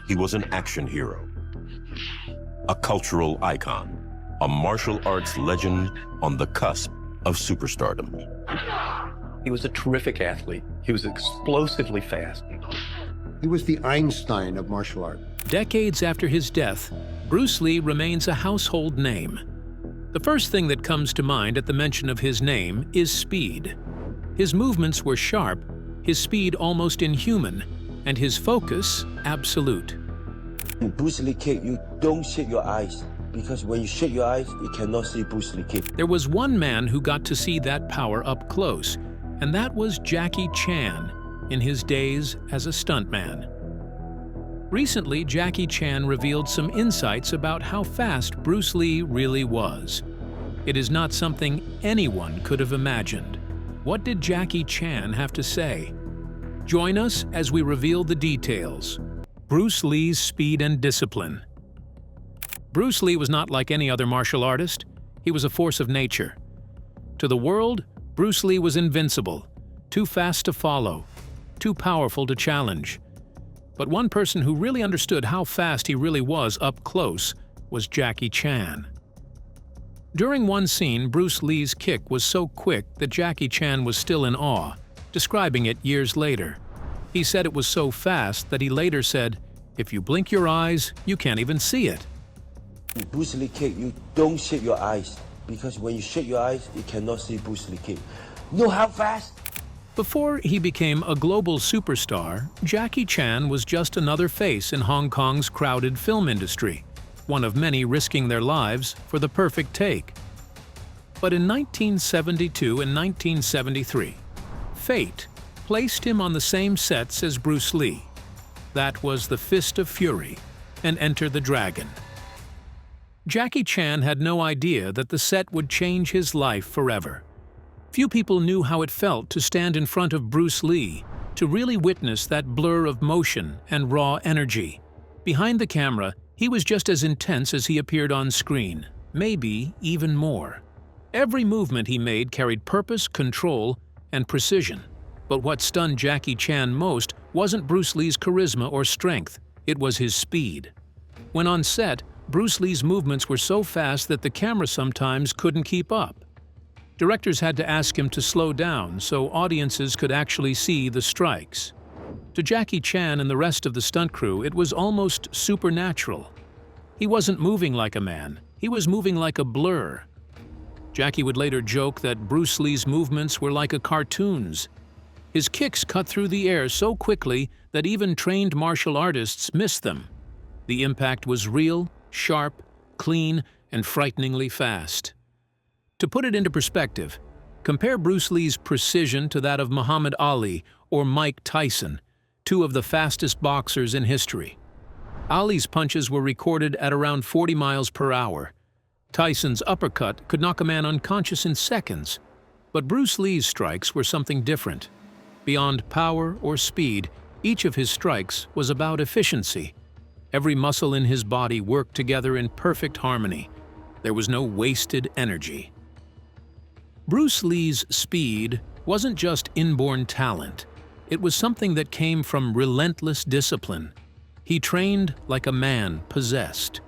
He was an action hero, a cultural icon, a martial arts legend on the cusp of superstardom. He was a terrific athlete. He was explosively fast. He was the Einstein of martial art. Decades after his death, Bruce Lee remains a household name. The first thing that comes to mind at the mention of his name is speed. His movements were sharp, his speed almost inhuman, and his focus absolute. In Bruce Lee kick, you don't shut your eyes, because when you shut your eyes, you cannot see Bruce Lee kick. There was one man who got to see that power up close, and that was Jackie Chan in his days as a stuntman. Recently, Jackie Chan revealed some insights about how fast Bruce Lee really was. It is not something anyone could have imagined. What did Jackie Chan have to say? Join us as we reveal the details. Bruce Lee's speed and discipline. Bruce Lee was not like any other martial artist. He was a force of nature. To the world, Bruce Lee was invincible, too fast to follow, too powerful to challenge. But one person who really understood how fast he really was up close was Jackie Chan. During one scene, Bruce Lee's kick was so quick that Jackie Chan was still in awe, describing it years later. He said it was so fast that he later said, "If you blink your eyes, you can't even see it." In Bruce Lee kick, you don't shut your eyes, because when you shut your eyes, you cannot see Bruce Lee kick. Know how fast? Before he became a global superstar, Jackie Chan was just another face in Hong Kong's crowded film industry, one of many risking their lives for the perfect take. But in 1972 and 1973, fate placed him on the same sets as Bruce Lee. That was The Fist of Fury and Enter the Dragon. Jackie Chan had no idea that the set would change his life forever. Few people knew how it felt to stand in front of Bruce Lee, to really witness that blur of motion and raw energy. Behind the camera, he was just as intense as he appeared on screen, maybe even more. Every movement he made carried purpose, control, and precision. But what stunned Jackie Chan most wasn't Bruce Lee's charisma or strength, it was his speed. When on set, Bruce Lee's movements were so fast that the camera sometimes couldn't keep up. Directors had to ask him to slow down so audiences could actually see the strikes. To Jackie Chan and the rest of the stunt crew, it was almost supernatural. He wasn't moving like a man, he was moving like a blur. Jackie would later joke that Bruce Lee's movements were like a cartoon's. His kicks cut through the air so quickly that even trained martial artists missed them. The impact was real, sharp, clean, and frighteningly fast. To put it into perspective, compare Bruce Lee's precision to that of Muhammad Ali or Mike Tyson, two of the fastest boxers in history. Ali's punches were recorded at around 40 miles per hour. Tyson's uppercut could knock a man unconscious in seconds. But Bruce Lee's strikes were something different. Beyond power or speed, each of his strikes was about efficiency. Every muscle in his body worked together in perfect harmony. There was no wasted energy. Bruce Lee's speed wasn't just inborn talent. It was something that came from relentless discipline. He trained like a man possessed.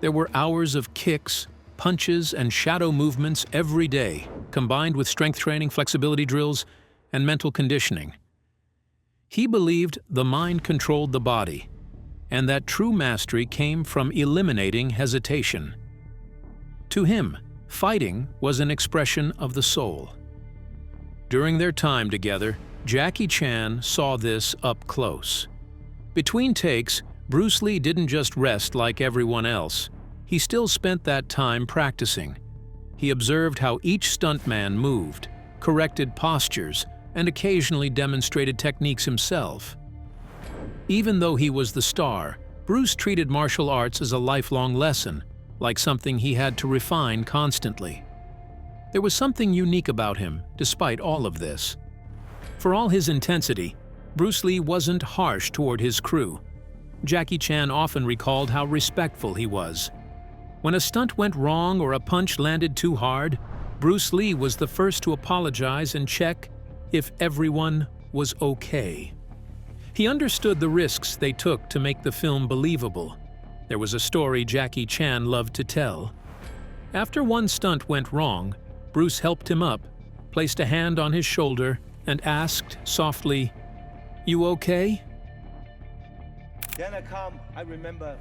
There were hours of kicks, punches, and shadow movements every day, combined with strength training, flexibility drills, and mental conditioning. He believed the mind controlled the body, and that true mastery came from eliminating hesitation. To him, fighting was an expression of the soul. During their time together, Jackie Chan saw this up close. Between takes, Bruce Lee didn't just rest like everyone else. He still spent that time practicing. He observed how each stuntman moved, corrected postures, and occasionally demonstrated techniques himself. Even though he was the star, Bruce treated martial arts as a lifelong lesson, like something he had to refine constantly. There was something unique about him, despite all of this. For all his intensity, Bruce Lee wasn't harsh toward his crew. Jackie Chan often recalled how respectful he was. When a stunt went wrong or a punch landed too hard, Bruce Lee was the first to apologize and check if everyone was okay. He understood the risks they took to make the film believable. There was a story Jackie Chan loved to tell. After one stunt went wrong, Bruce helped him up, placed a hand on his shoulder, and asked softly, "You okay?" Then I remember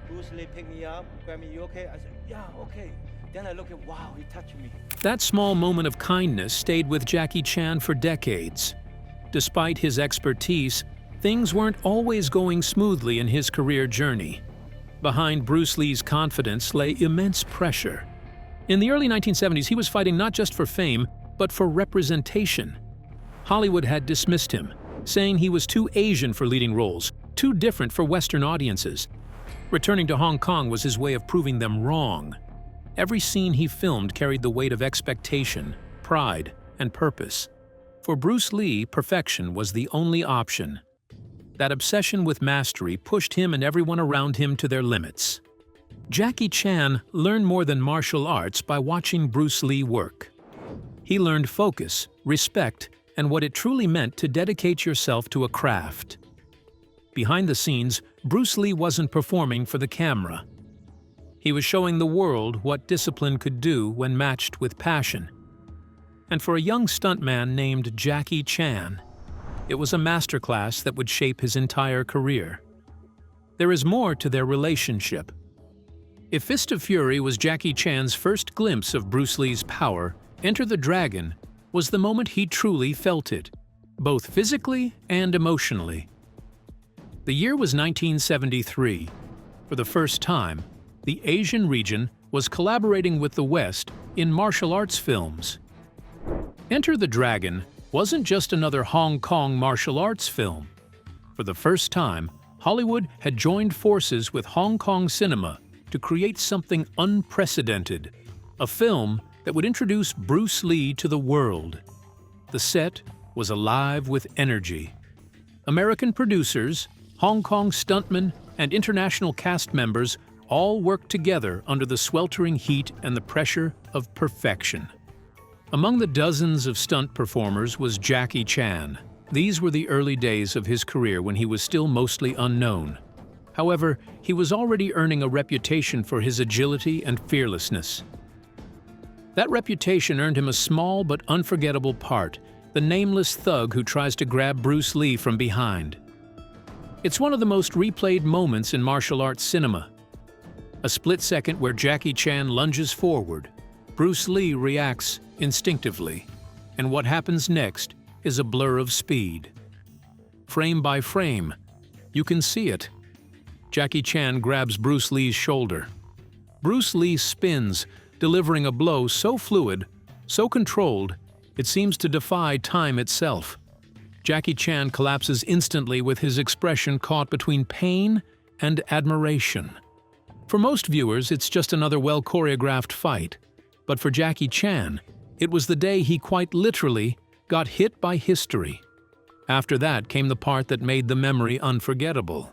Bruce Lee picked me up, grabbed me, "You okay?" I said, "Yeah, okay." Then I look at, wow, he touched me. That small moment of kindness stayed with Jackie Chan for decades. Despite his expertise, things weren't always going smoothly in his career journey. Behind Bruce Lee's confidence lay immense pressure. In the early 1970s, he was fighting not just for fame, but for representation. Hollywood had dismissed him, saying he was too Asian for leading roles, too different for Western audiences. Returning to Hong Kong was his way of proving them wrong. Every scene he filmed carried the weight of expectation, pride, and purpose. For Bruce Lee, perfection was the only option. That obsession with mastery pushed him and everyone around him to their limits. Jackie Chan learned more than martial arts by watching Bruce Lee work. He learned focus, respect, and what it truly meant to dedicate yourself to a craft. Behind the scenes, Bruce Lee wasn't performing for the camera. He was showing the world what discipline could do when matched with passion. And for a young stuntman named Jackie Chan, it was a masterclass that would shape his entire career. There is more to their relationship. If Fist of Fury was Jackie Chan's first glimpse of Bruce Lee's power, Enter the Dragon was the moment he truly felt it, both physically and emotionally. The year was 1973. For the first time, the Asian region was collaborating with the West in martial arts films. Enter the Dragon wasn't just another Hong Kong martial arts film. For the first time, Hollywood had joined forces with Hong Kong cinema to create something unprecedented, a film that would introduce Bruce Lee to the world. The set was alive with energy. American producers, Hong Kong stuntmen, and international cast members all worked together under the sweltering heat and the pressure of perfection. Among the dozens of stunt performers was Jackie Chan. These were the early days of his career when he was still mostly unknown. However, he was already earning a reputation for his agility and fearlessness. That reputation earned him a small but unforgettable part, the nameless thug who tries to grab Bruce Lee from behind. It's one of the most replayed moments in martial arts cinema. A split second where Jackie Chan lunges forward. Bruce Lee reacts instinctively, and what happens next is a blur of speed. Frame by frame, you can see it. Jackie Chan grabs Bruce Lee's shoulder. Bruce Lee spins, delivering a blow so fluid, so controlled, it seems to defy time itself. Jackie Chan collapses instantly with his expression caught between pain and admiration. For most viewers, it's just another well-choreographed fight. But for Jackie Chan, it was the day he quite literally got hit by history. After that came the part that made the memory unforgettable.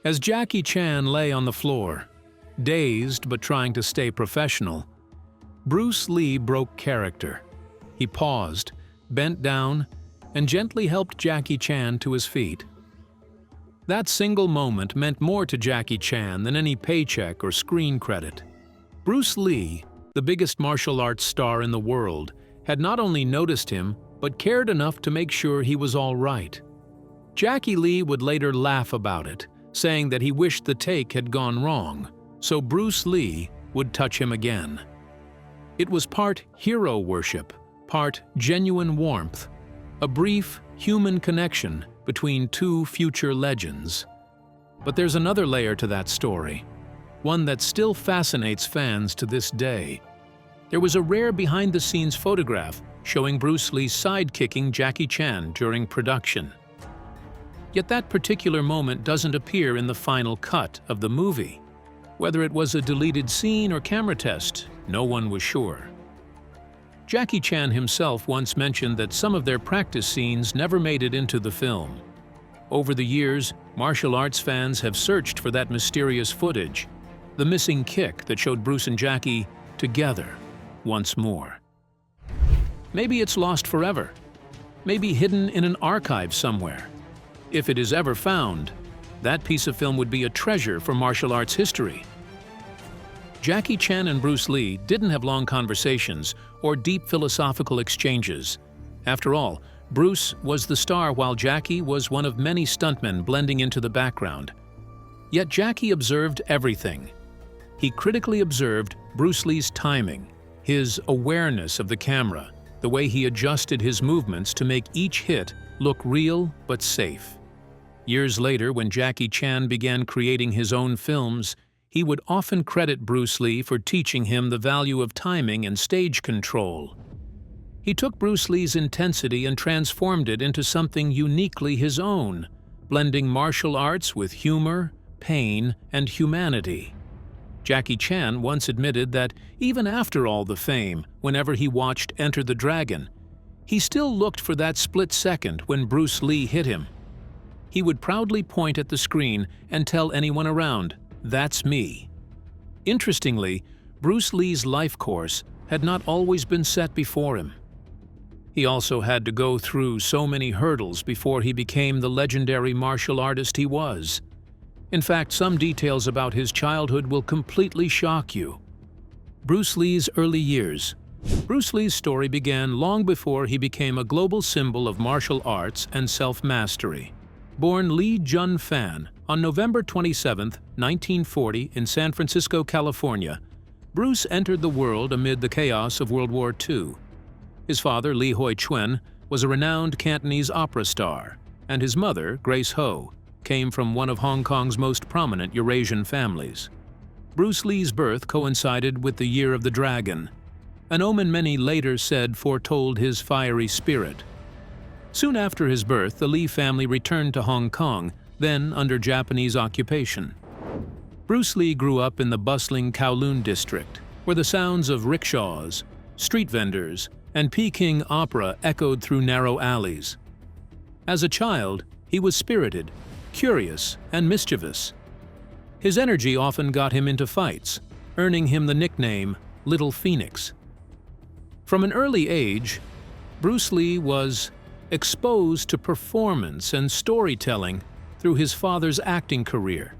As Jackie Chan lay on the floor, dazed but trying to stay professional, Bruce Lee broke character. He paused, bent down, and gently helped Jackie Chan to his feet. That single moment meant more to Jackie Chan than any paycheck or screen credit. Bruce Lee, the biggest martial arts star in the world, had not only noticed him, but cared enough to make sure he was all right. Jackie Lee would later laugh about it, saying that he wished the take had gone wrong, so Bruce Lee would touch him again. It was part hero worship, part genuine warmth, a brief, human connection between two future legends. But there's another layer to that story, one that still fascinates fans to this day. There was a rare behind-the-scenes photograph showing Bruce Lee sidekicking Jackie Chan during production. Yet that particular moment doesn't appear in the final cut of the movie. Whether it was a deleted scene or camera test, no one was sure. Jackie Chan himself once mentioned that some of their practice scenes never made it into the film. Over the years, martial arts fans have searched for that mysterious footage, the missing kick that showed Bruce and Jackie together once more. Maybe it's lost forever, maybe hidden in an archive somewhere. If it is ever found, that piece of film would be a treasure for martial arts history. Jackie Chan and Bruce Lee didn't have long conversations or deep philosophical exchanges. After all, Bruce was the star while Jackie was one of many stuntmen blending into the background. Yet Jackie observed everything. He critically observed Bruce Lee's timing, his awareness of the camera, the way he adjusted his movements to make each hit look real but safe. Years later, when Jackie Chan began creating his own films, he would often credit Bruce Lee for teaching him the value of timing and stage control. He took Bruce Lee's intensity and transformed it into something uniquely his own, blending martial arts with humor, pain, and humanity. Jackie Chan once admitted that even after all the fame, whenever he watched Enter the Dragon, he still looked for that split second when Bruce Lee hit him. He would proudly point at the screen and tell anyone around, "That's me." Interestingly, Bruce Lee's life course had not always been set before him. He also had to go through so many hurdles before he became the legendary martial artist he was. In fact, some details about his childhood will completely shock you. Bruce Lee's early years. Bruce Lee's story began long before he became a global symbol of martial arts and self-mastery. Born Lee Jun-fan on November 27, 1940 in San Francisco, California, Bruce entered the world amid the chaos of World War II. His father, Lee Hoi-chuen, was a renowned Cantonese opera star, and his mother, Grace Ho, came from one of Hong Kong's most prominent Eurasian families. Bruce Lee's birth coincided with the Year of the Dragon, an omen many later said foretold his fiery spirit. Soon after his birth, the Lee family returned to Hong Kong, then under Japanese occupation. Bruce Lee grew up in the bustling Kowloon district, where the sounds of rickshaws, street vendors, and Peking opera echoed through narrow alleys. As a child, he was spirited, curious, and mischievous. His energy often got him into fights, earning him the nickname Little Phoenix. From an early age, Bruce Lee was exposed to performance and storytelling through his father's acting career.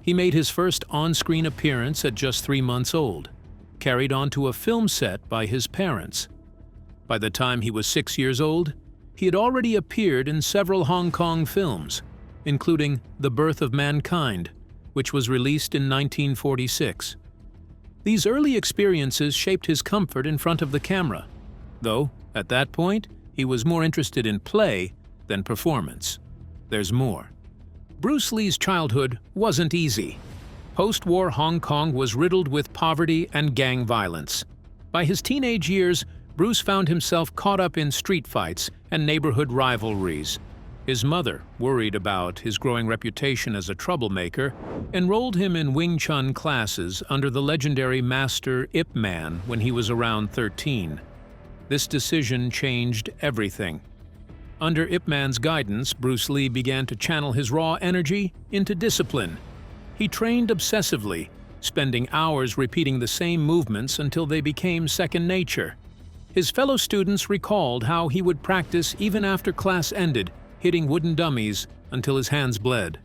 He made his first on-screen appearance at just 3 months old, carried onto a film set by his parents. By the time he was 6 years old, he had already appeared in several Hong Kong films, including The Birth of Mankind, which was released in 1946. These early experiences shaped his comfort in front of the camera, though, at that point, he was more interested in play than performance. There's more. Bruce Lee's childhood wasn't easy. Post-war Hong Kong was riddled with poverty and gang violence. By his teenage years, Bruce found himself caught up in street fights and neighborhood rivalries. His mother, worried about his growing reputation as a troublemaker, enrolled him in Wing Chun classes under the legendary master Ip Man when he was around 13. This decision changed everything. Under Ip Man's guidance, Bruce Lee began to channel his raw energy into discipline. He trained obsessively, spending hours repeating the same movements until they became second nature. His fellow students recalled how he would practice even after class ended, hitting wooden dummies until his hands bled.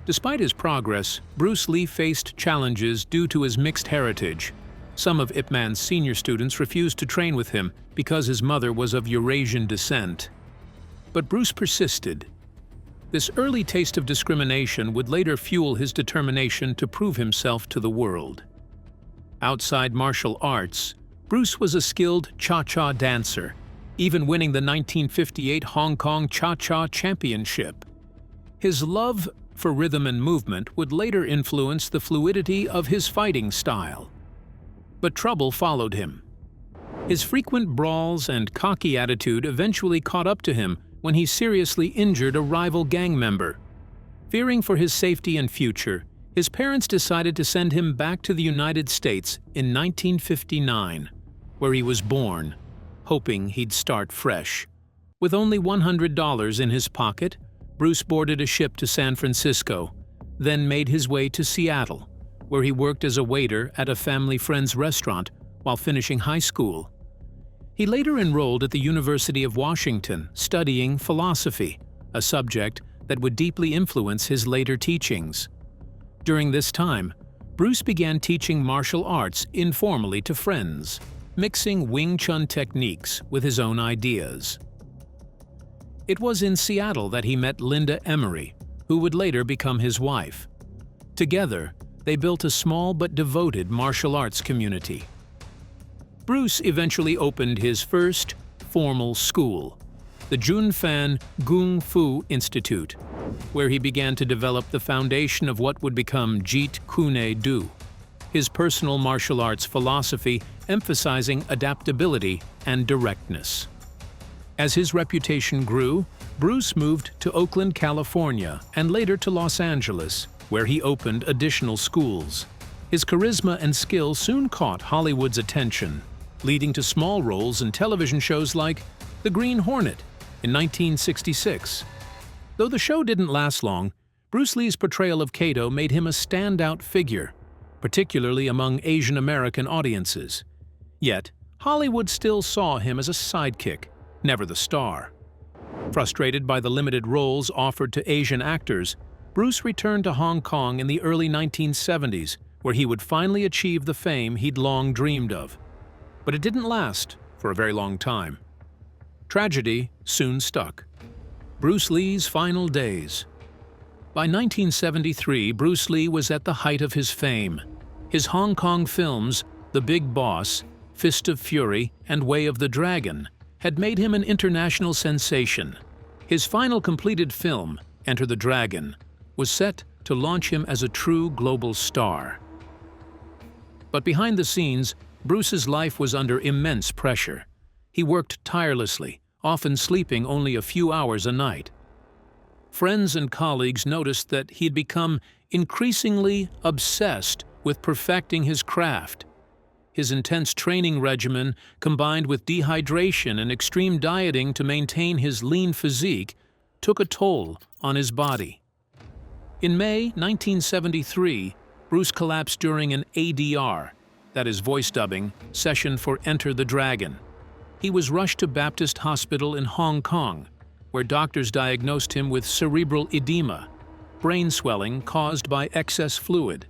Despite his progress, Bruce Lee faced challenges due to his mixed heritage. Some of Ip Man's senior students refused to train with him because his mother was of Eurasian descent. But Bruce persisted. This early taste of discrimination would later fuel his determination to prove himself to the world. Outside martial arts, Bruce was a skilled cha-cha dancer, even winning the 1958 Hong Kong Cha-Cha Championship. His love for rhythm and movement would later influence the fluidity of his fighting style. But trouble followed him. His frequent brawls and cocky attitude eventually caught up to him when he seriously injured a rival gang member. Fearing for his safety and future, his parents decided to send him back to the United States in 1959, where he was born, hoping he'd start fresh. With only $100 in his pocket, Bruce boarded a ship to San Francisco, then made his way to Seattle, where he worked as a waiter at a family friend's restaurant while finishing high school. He later enrolled at the University of Washington, studying philosophy, a subject that would deeply influence his later teachings. During this time, Bruce began teaching martial arts informally to friends, mixing Wing Chun techniques with his own ideas. It was in Seattle that he met Linda Emery, who would later become his wife. Together, they built a small but devoted martial arts community. Bruce eventually opened his first formal school, the Junfan Kung Fu Institute, where he began to develop the foundation of what would become Jeet Kune Do, his personal martial arts philosophy emphasizing adaptability and directness. As his reputation grew, Bruce moved to Oakland, California, and later to Los Angeles, where he opened additional schools. His charisma and skill soon caught Hollywood's attention, leading to small roles in television shows like The Green Hornet in 1966. Though the show didn't last long, Bruce Lee's portrayal of Kato made him a standout figure, particularly among Asian American audiences. Yet, Hollywood still saw him as a sidekick, never the star. Frustrated by the limited roles offered to Asian actors, Bruce returned to Hong Kong in the early 1970s, where he would finally achieve the fame he'd long dreamed of. But it didn't last for a very long time. Tragedy soon stuck. Bruce Lee's final days. By 1973, Bruce Lee was at the height of his fame. His Hong Kong films, The Big Boss, Fist of Fury, and Way of the Dragon, had made him an international sensation. His final completed film, Enter the Dragon, was set to launch him as a true global star. But behind the scenes, Bruce's life was under immense pressure. He worked tirelessly, often sleeping only a few hours a night. Friends and colleagues noticed that he had become increasingly obsessed with perfecting his craft. His intense training regimen, combined with dehydration and extreme dieting to maintain his lean physique, took a toll on his body. In May 1973, Bruce collapsed during an ADR, that is voice dubbing, session for Enter the Dragon. He was rushed to Baptist Hospital in Hong Kong, where doctors diagnosed him with cerebral edema, brain swelling caused by excess fluid.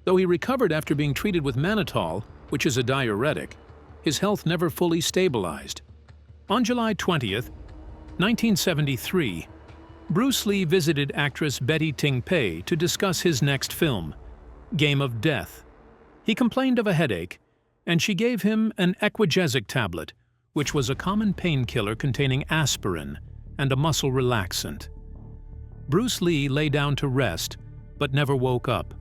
Though he recovered after being treated with mannitol, which is a diuretic, his health never fully stabilized. On July 20th, 1973, Bruce Lee visited actress Betty Ting Pei to discuss his next film, Game of Death. He complained of a headache, and she gave him an Equagesic tablet, which was a common painkiller containing aspirin and a muscle relaxant. Bruce Lee lay down to rest, but never woke up.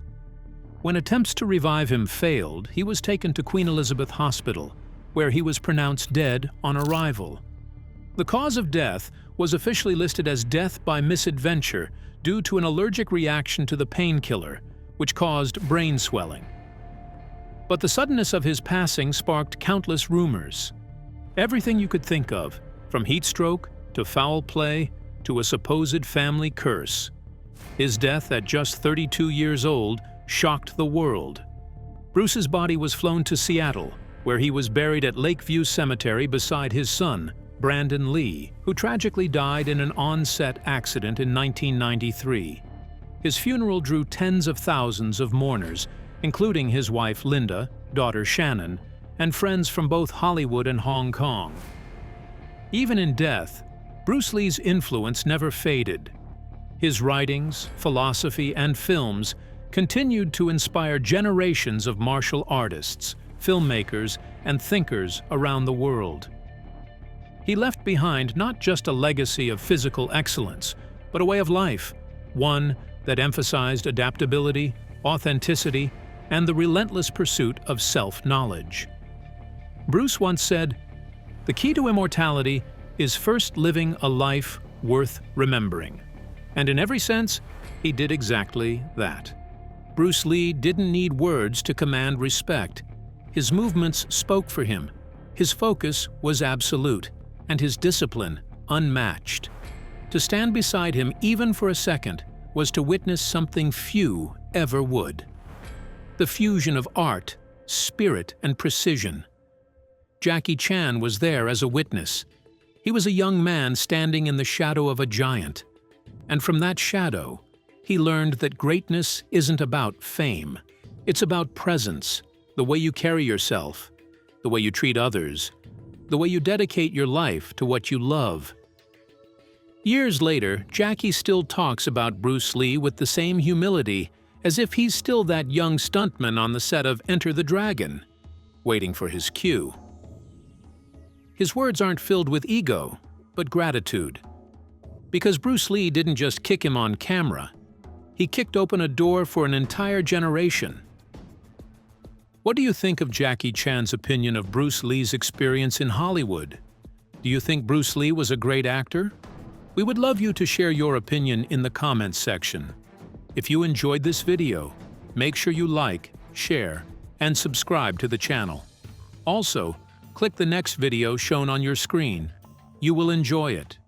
When attempts to revive him failed, he was taken to Queen Elizabeth Hospital, where he was pronounced dead on arrival. The cause of death was officially listed as death by misadventure due to an allergic reaction to the painkiller, which caused brain swelling. But the suddenness of his passing sparked countless rumors. Everything you could think of, from heat stroke to foul play to a supposed family curse. His death at just 32 years old shocked the world. Bruce's body was flown to Seattle, where he was buried at Lakeview Cemetery beside his son, Brandon Lee, who tragically died in an on-set accident in 1993. His funeral drew tens of thousands of mourners, including his wife Linda, daughter Shannon, and friends from both Hollywood and Hong Kong. Even in death, Bruce Lee's influence never faded. His writings, philosophy, and films continued to inspire generations of martial artists, filmmakers, and thinkers around the world. He left behind not just a legacy of physical excellence, but a way of life, one that emphasized adaptability, authenticity, and the relentless pursuit of self-knowledge. Bruce once said, "The key to immortality is first living a life worth remembering." And in every sense, he did exactly that. Bruce Lee didn't need words to command respect. His movements spoke for him. His focus was absolute, and his discipline unmatched. To stand beside him even for a second was to witness something few ever would. The fusion of art, spirit, and precision. Jackie Chan was there as a witness. He was a young man standing in the shadow of a giant. And from that shadow, he learned that greatness isn't about fame. It's about presence, the way you carry yourself, the way you treat others, the way you dedicate your life to what you love. Years later, Jackie still talks about Bruce Lee with the same humility, as if he's still that young stuntman on the set of Enter the Dragon, waiting for his cue. His words aren't filled with ego, but gratitude. Because Bruce Lee didn't just kick him on camera, he kicked open a door for an entire generation. What do you think of Jackie Chan's opinion of Bruce Lee's experience in Hollywood? Do you think Bruce Lee was a great actor? We would love you to share your opinion in the comments section. If you enjoyed this video, make sure you like, share, and subscribe to the channel. Also, click the next video shown on your screen. You will enjoy it.